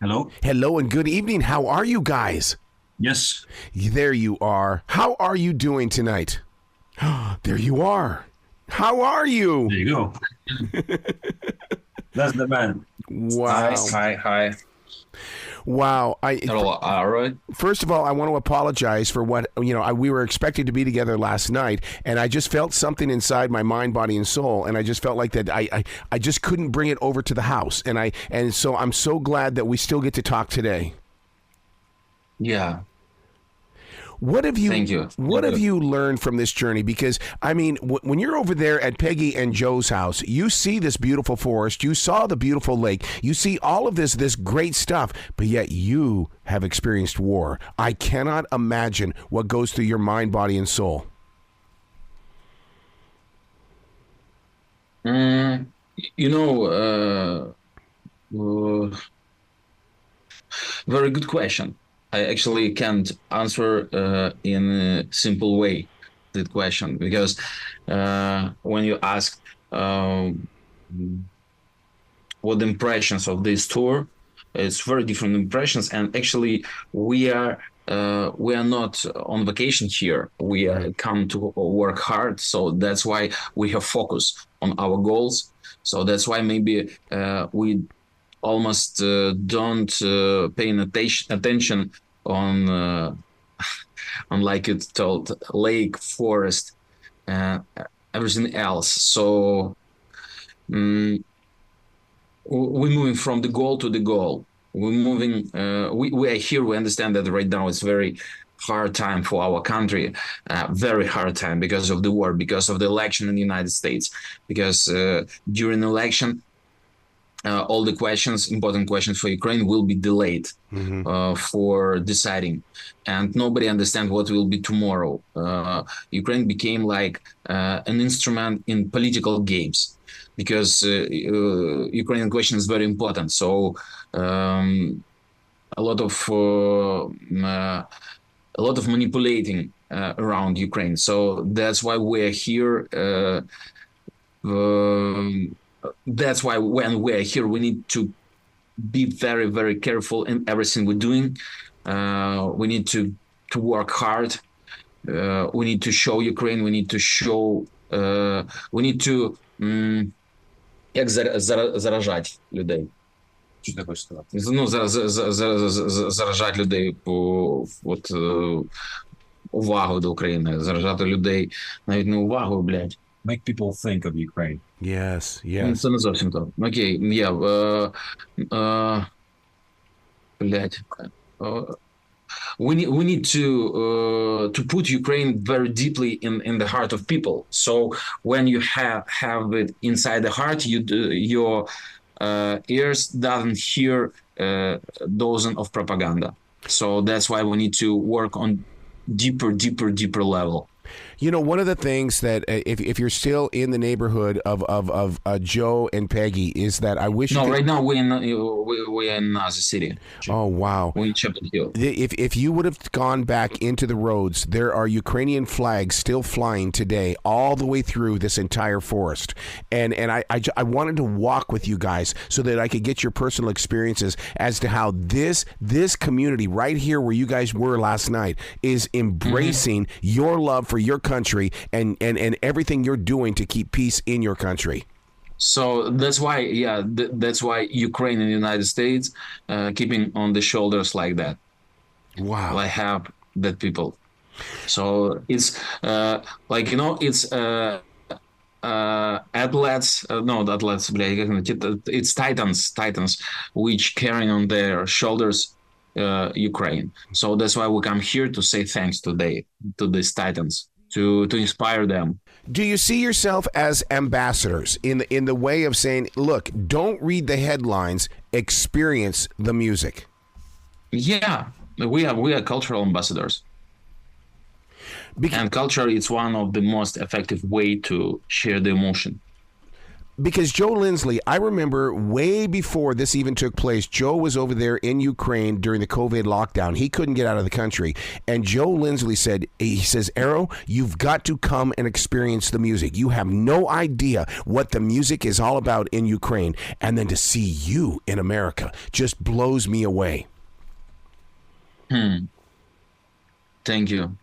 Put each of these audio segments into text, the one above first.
Hello? Hello and good evening. How are you guys? Yes. There you are. How are you doing tonight? There you are. How are you? There you go. That's the man. Hi, Wow. hi, hi. Wow. Hello, all right. First of all, I want to apologize for what, we were expected to be together last night, and I just felt something inside my mind, body, and soul, and I just felt like that I just couldn't bring it over to the house, and so I'm so glad that we still get to talk today. Yeah, What have you? thank you. What have you learned from this journey? Because I mean, when you're over there at Peggy and Joe's house, you see this beautiful forest, you saw the beautiful lake, you see all of this great stuff, but yet you have experienced war. I cannot imagine what goes through your mind, body, and soul. Mm, you know, very good question. I actually can't answer in a simple way that question because when you ask um, what impressions of this tour, it's very different impressions, and actually we are not on vacation here. We come to work hard, so that's why we have focus on our goals. So that's why maybe we almost don't paying attention on on like it's told lake, forest, uh, everything else. So um, we're moving from the goal to the goal. We're moving. We are here. We understand that right now it's very hard time for our country, very hard time because of the war, because of the election in the United States, because during the election all the questions, important questions for Ukraine will be delayed for deciding. And nobody understands what will be tomorrow. Ukraine became like an instrument in political games because Ukrainian question is very important. So a lot of manipulating around Ukraine. So that's why we're here. Um, that's why when we're here, we need to be very, very careful in everything we're doing. We need to work hard. We need to show Ukraine. We need to show. We need to як заражати людей. Що ти хочеш сказати? Ну, заражати людей по увагу до України, заражати людей навіть не увагу, блядь. Make people think of Ukraine. Yes, yes. Це не зовсім то. Окей, я блядь. We need to put Ukraine very deeply in the heart of people. So when you have it inside the heart, your ears doesn't hear dozen of propaganda. So that's why we need to work on deeper level. You know, one of the things that if you're still in the neighborhood of Joe and Peggy is that I wish. No, right now we're in another city. Oh wow! We're in Chapel Hill. If you would have gone back into the roads, there are Ukrainian flags still flying today, all the way through this entire forest. And I wanted to walk with you guys so that I could get your personal experiences as to how this community right here where you guys were last night is embracing your love for your country and everything you're doing to keep peace in your country. So that's why, that's why Ukraine and the United States keeping on the shoulders like that. Wow. I have that people. So it's it's athletes, not athletes, it's titans, which carrying on their shoulders Ukraine. So that's why we come here to say thanks today to these titans, to inspire them. Do you see yourself as ambassadors in the way of saying, look, don't read the headlines, experience the music? Yeah, we are cultural ambassadors. And culture is one of the most effective way to share the emotion. Because Joe Lindsley, I remember way before this even took place, Joe was over there in Ukraine during the COVID lockdown. He couldn't get out of the country. And Joe Lindsley says, Arrow, you've got to come and experience the music. You have no idea what the music is all about in Ukraine. And then to see you in America just blows me away. Thank you.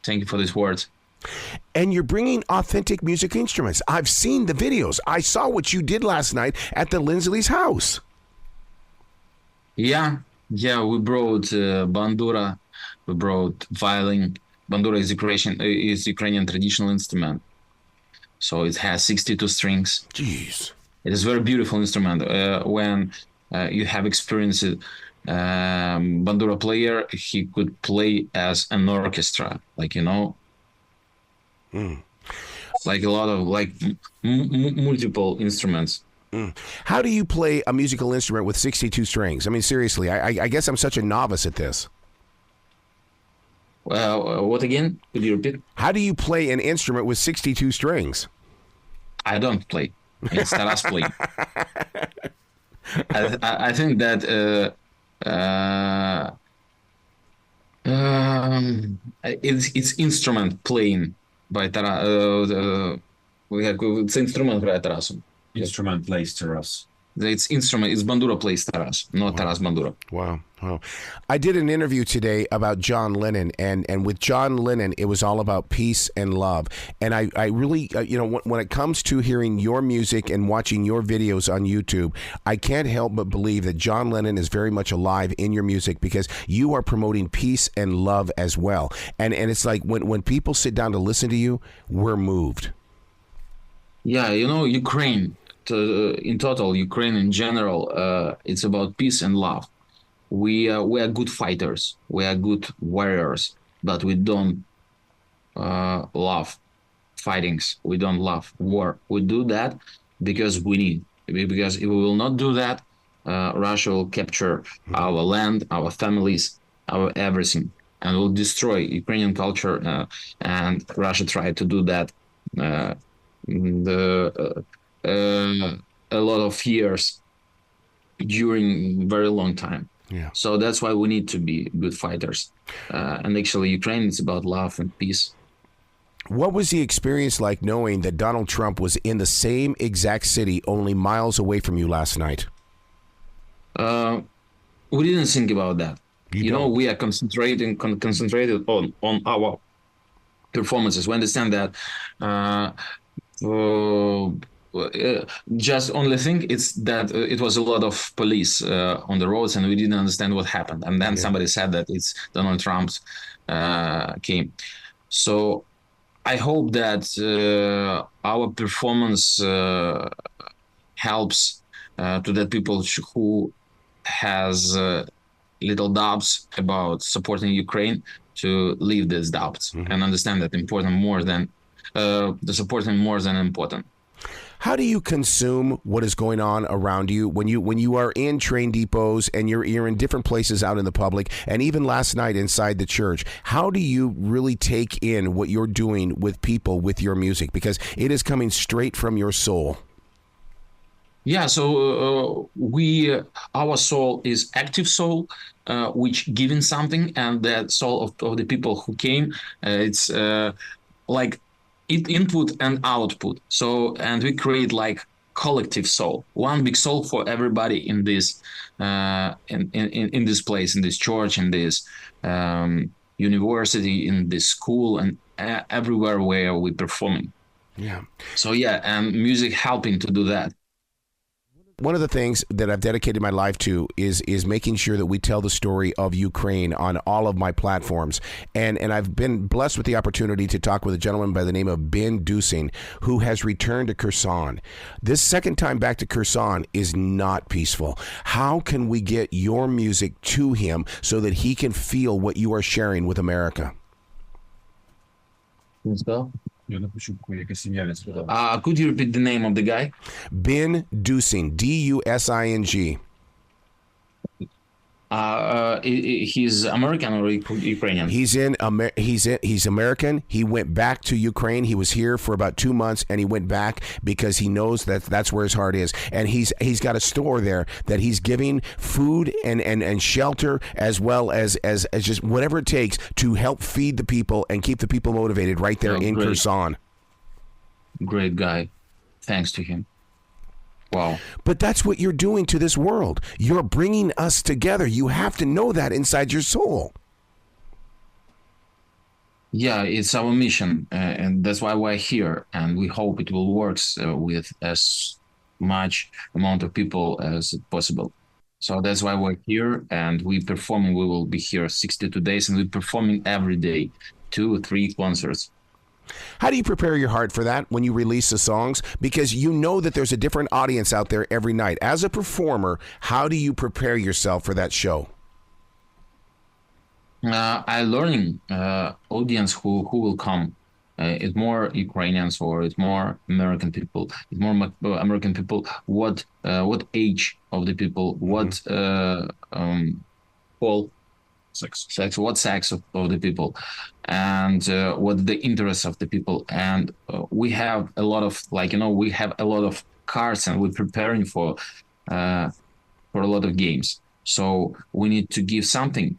Thank you for these words. And you're bringing authentic music instruments. I've seen the videos. I saw what you did last night at the Lindsley's house. Yeah, we brought bandura, we brought violin. Bandura is Ukrainian traditional instrument. So it has 62 strings. Jeez. It is a very beautiful instrument. When you have experienced it, bandura player, he could play as an orchestra, like, like a lot of multiple instruments. How do you play a musical instrument with 62 strings? I mean, seriously, I guess I'm such a novice at this. What again? Could you repeat? How do you play an instrument with 62 strings? I don't play. It's Taras play. I think that it's instrument playing by Taras. It's instrument by Taras. Instrument plays Taras. It's instrument. It's bandura plays Taras, not Taras bandura. Wow. I did an interview today about John Lennon, and with John Lennon, it was all about peace and love. And I really, when it comes to hearing your music and watching your videos on YouTube, I can't help but believe that John Lennon is very much alive in your music because you are promoting peace and love as well. And it's like when people sit down to listen to you, we're moved. Yeah, Ukraine, in total, Ukraine in general, it's about peace and love. We are good fighters. We are good warriors, but we don't love fightings. We don't love war. We do that because we need. Because if we will not do that, Russia will capture our land, our families, our everything, and will destroy Ukrainian culture. And Russia tried to do that a lot of years during very long time. Yeah. So that's why we need to be good fighters. And actually, Ukraine is about love and peace. What was the experience like knowing that Donald Trump was in the same exact city only miles away from you last night? We didn't think about that. We are concentrated on our performances. We understand that just only thing it's that it was a lot of police on the roads, and we didn't understand what happened. And then somebody said that it's Donald Trump's came. So I hope that our performance helps to the people who has little doubts about supporting Ukraine to leave these doubts and understand that important more than the supporting more than important. How do you consume what is going on around you when you are in train depots and you're in different places out in the public, and even last night inside the church? How do you really take in what you're doing with people with your music, because it is coming straight from your soul? Yeah, so our soul is active soul, which giving something, and that soul of the people who came, it's like input and output. So, and we create like collective soul, one big soul for everybody in this in this place, in this church, in this university, in this school, and everywhere where we're performing. Yeah. So yeah, and music helping to do that. One of the things that I've dedicated my life to is making sure that we tell the story of Ukraine on all of my platforms. And I've been blessed with the opportunity to talk with a gentleman by the name of Ben Dusing, who has returned to Kherson. This second time back to Kherson is not peaceful. How can we get your music to him so that he can feel what you are sharing with America? Let's go. Я напишу якесь ім'я він сказав. Could you repeat the name of the guy? Ben Dusing, Dusing. He's American or Ukrainian? He's American. He went back to Ukraine. He was here for about 2 months, and he went back because he knows that that's where his heart is. And he's got a store there that he's giving food and shelter, as well as just whatever it takes to help feed the people and keep the people motivated right there in Great. Kherson. Great guy. Thanks to him. Wow. But that's what you're doing to this world. You're bringing us together. You have to know that inside your soul. Yeah, it's our mission, and that's why we're here. And we hope it will work with as much amount of people as possible. So that's why we're here, and we performing. We will be here 62 days, and we're performing every day, 2 or 3 concerts. How do you prepare your heart for that when you release the songs? Because you know that there's a different audience out there every night. As a performer, how do you prepare yourself for that show? I learning audience who will come. It's more Ukrainians or it's more American people. It's more American people. What age of the people? What all sex? What sex of the people? And what the interests of the people? And we have a lot of we have a lot of cards, and we're preparing uh, for a lot of games. So we need to give something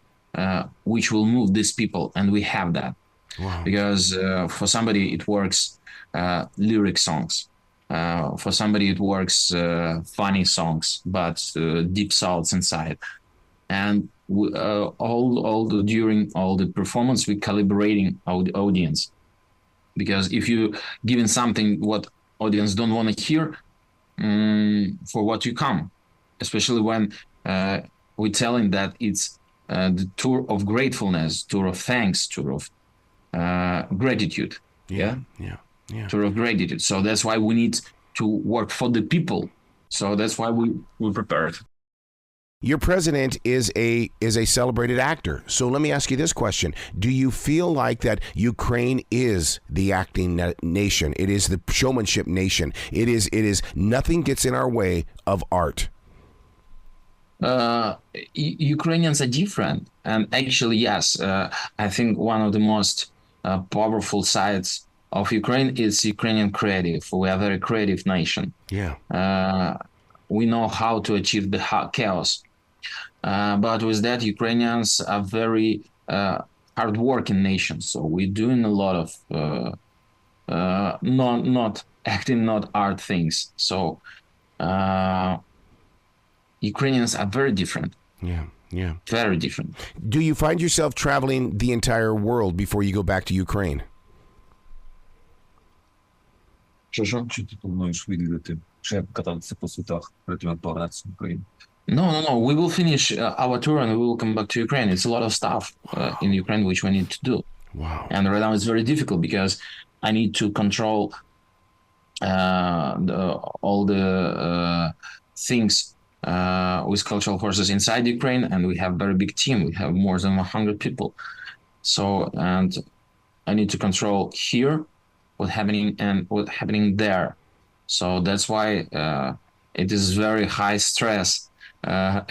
which will move these people, and we have that. Wow. Because for somebody it works lyric songs, for somebody it works funny songs, but deep thoughts inside. And during all the performance we calibrating the audience, because if you giving something what audience don't want to hear, for what you come, especially when we're telling that it's the tour of gratefulness, tour of thanks, tour of gratitude. Yeah. Tour of gratitude. So that's why we need to work for the people. So that's why we prepared. Your president is a celebrated actor. So let me ask you this question. Do you feel like that Ukraine is the acting nation? It is the showmanship nation. It is nothing gets in our way of art. Ukrainians are different, and actually, yes, I think one of the most powerful sides of Ukraine is Ukrainian creative. We are a very creative nation. Yeah. We know how to achieve the chaos, but with that, Ukrainians are very hardworking nation. So we're doing a lot of not acting, not art things. So Ukrainians are very different. Yeah. Very different. Do you find yourself traveling the entire world before you go back to Ukraine? Що? Чи ти плануєш відвідати? Ще кататися по світах перед повернутися в Україну? No. We will finish our tour and we will come back to Ukraine. It's a lot of stuff in Ukraine which we need to do. Wow. And right now it's very difficult because I need to control all the things with cultural forces inside Ukraine, and we have very big team. We have more than 100 people. So, and I need to control here what's happening there. So that's why it is very high stress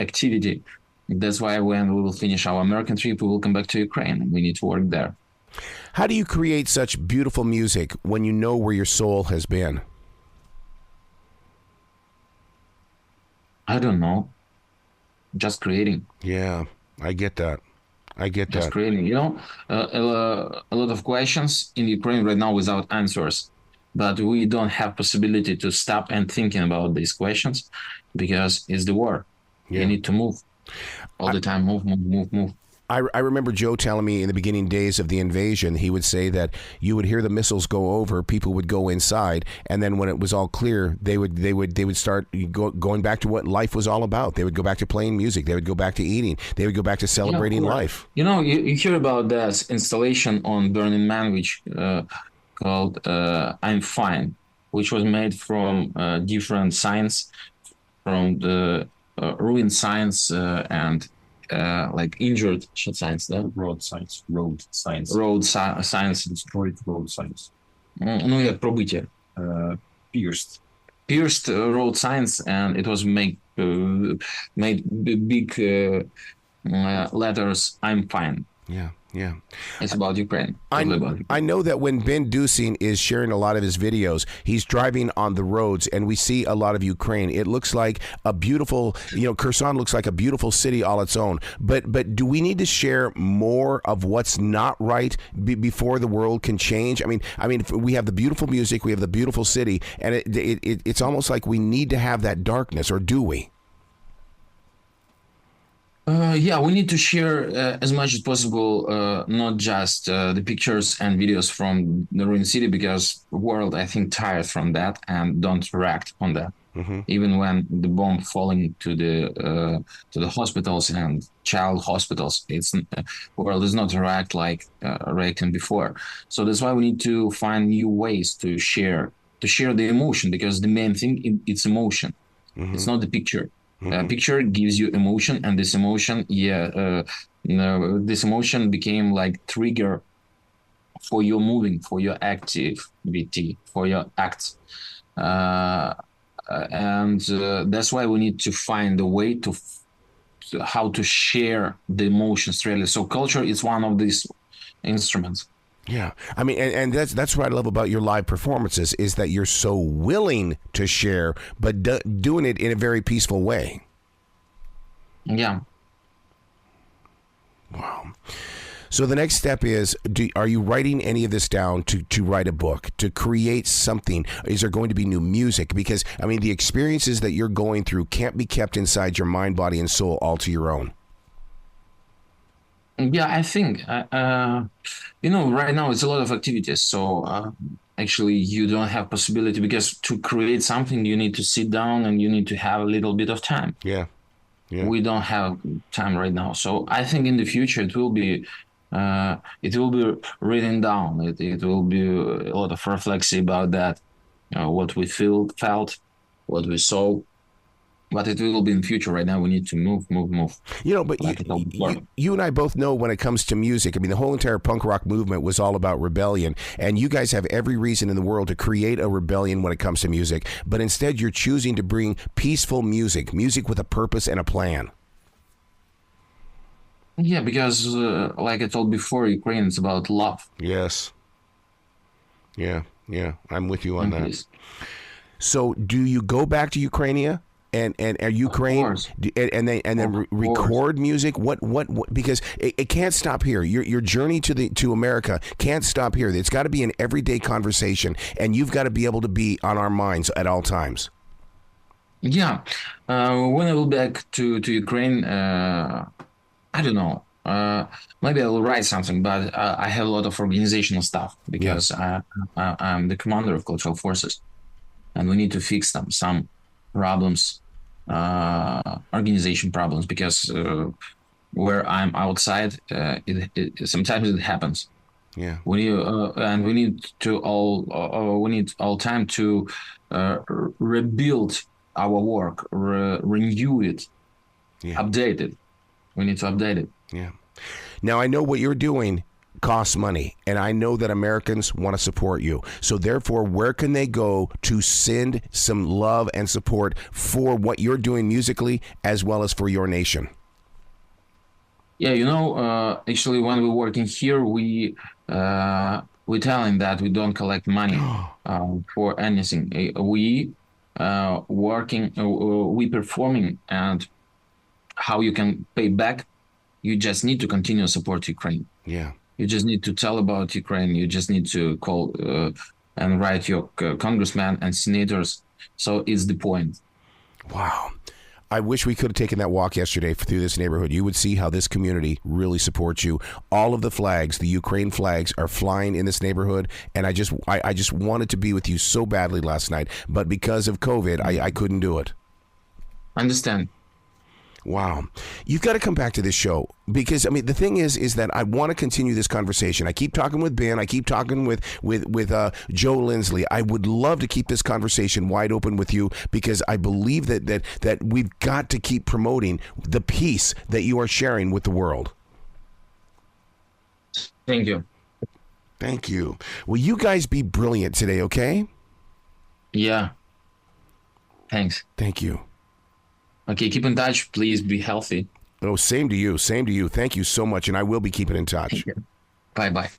activity. That's why when we will finish our American trip, we will come back to Ukraine. We need to work there. How do you create such beautiful music when you know where your soul has been? I don't know. Just creating. Yeah, I get that. Just creating. A lot of questions in Ukraine right now without answers. But we don't have possibility to stop and thinking about these questions because it's the war. Yeah. You need to move all the time. Move. I remember Joe telling me in the beginning days of the invasion, he would say that you would hear the missiles go over, people would go inside, and then when it was all clear, they would start going back to what life was all about. They would go back to playing music. They would go back to eating. They would go back to celebrating life. You hear about that installation on Burning Man, which called "I'm Fine," which was made from different science, from the ruined science and like injured science, Road science. Science. Destroyed road science. Ну, як пробиття. Pierced Road science, and it was made big letters I'm fine. Yeah, yeah. It's about Ukraine, I totally about I Ukraine. know that when Ben Dusing is sharing a lot of his videos, he's driving on the roads, and we see a lot of Ukraine. It looks like a beautiful, Kherson looks like a beautiful city all its own. But do we need to share more of what's not right before the world can change? I mean, we have the beautiful music, we have the beautiful city, and it's almost like we need to have that darkness, or do we? Yeah, we need to share as much as possible, not just the pictures and videos from the ruined city, because the world, I think, tired from that and don't react on that. Hmm. Even when the bomb falling to the hospitals and child hospitals, it's world does not react like reacting before. So that's why we need to find new ways to share the emotion, because the main thing it's emotion. Hmm. It's not the picture. Hmm. Picture gives you emotion, and this emotion, this emotion became like trigger for your moving, for your activity, for your acts. Uh, and That's why we need to find a way to how to share the emotions really. So culture is one of these instruments. Yeah, I mean, and that's what I love about your live performances is that you're so willing to share, but doing it in a very peaceful way. Yeah. Wow. So the next step is: are you writing any of this down to write a book, to create something? Is there going to be new music? Because I mean, the experiences that you're going through can't be kept inside your mind, body, and soul all to your own. Yeah, I think right now it's a lot of activities. So actually, you don't have possibility, because to create something, you need to sit down and you need to have a little bit of time. Yeah, yeah. We don't have time right now. So I think in the future it will be written down. It will be a lot of reflection about that, what we felt, what we saw. But it will be in future. Right now, we need to move, But like I told before. you and I both know when it comes to music. I mean, the whole entire punk rock movement was all about rebellion, and you guys have every reason in the world to create a rebellion when it comes to music. But instead, you're choosing to bring peaceful music with a purpose and a plan. Yeah, because like I told before, Ukraine is about love Yes. Yeah. Yeah. I'm with you on and that. peace. So, do you go back to Ukrainia and Of Ukraine course, and then of course. record music? What because it can't stop here. Your journey to America can't stop here. It's got to be an everyday conversation, and you've got to be able to be on our minds at all times. Yeah, when I will back to Ukraine, I don't know. Maybe I will write something, but I have a lot of organizational stuff, Yeah. because I'm the commander of cultural forces, and we need to fix some problems, organization problems, because where I'm outside, it sometimes it happens. Yeah. We need all time to rebuild our work, renew it, Yeah. update it. We need to update it. Yeah. Now I know what you're doing costs money, and I know that Americans want to support you. So therefore, where can they go to send some love and support for what you're doing musically as well as for your nation? Yeah, actually, when we're working here, we telling that we don't collect money for anything. We performing, and how you can pay back. You just need to continue support Ukraine. Yeah. You just need to tell about Ukraine. You just need to call and write your congressman and senators. So it's the point. Wow. I wish we could have taken that walk yesterday through this neighborhood. You would see how this community really supports you. All of the flags, the Ukraine flags, are flying in this neighborhood, and I just wanted to be with you so badly last night, but because of COVID, I couldn't do it. Understand? Wow. You've got to come back to this show because I mean the thing is that I want to continue this conversation. I keep talking with Ben, I keep talking with Joe Lindsley. I would love to keep this conversation wide open with you because I believe that we've got to keep promoting the peace that you are sharing with the world. Thank you. Thank you. Will you guys be brilliant today, okay? Yeah. Thanks. Thank you. Okay, keep in touch. Please be healthy. Oh, same to you. Same to you. Thank you so much. And I will be keeping in touch. Bye bye.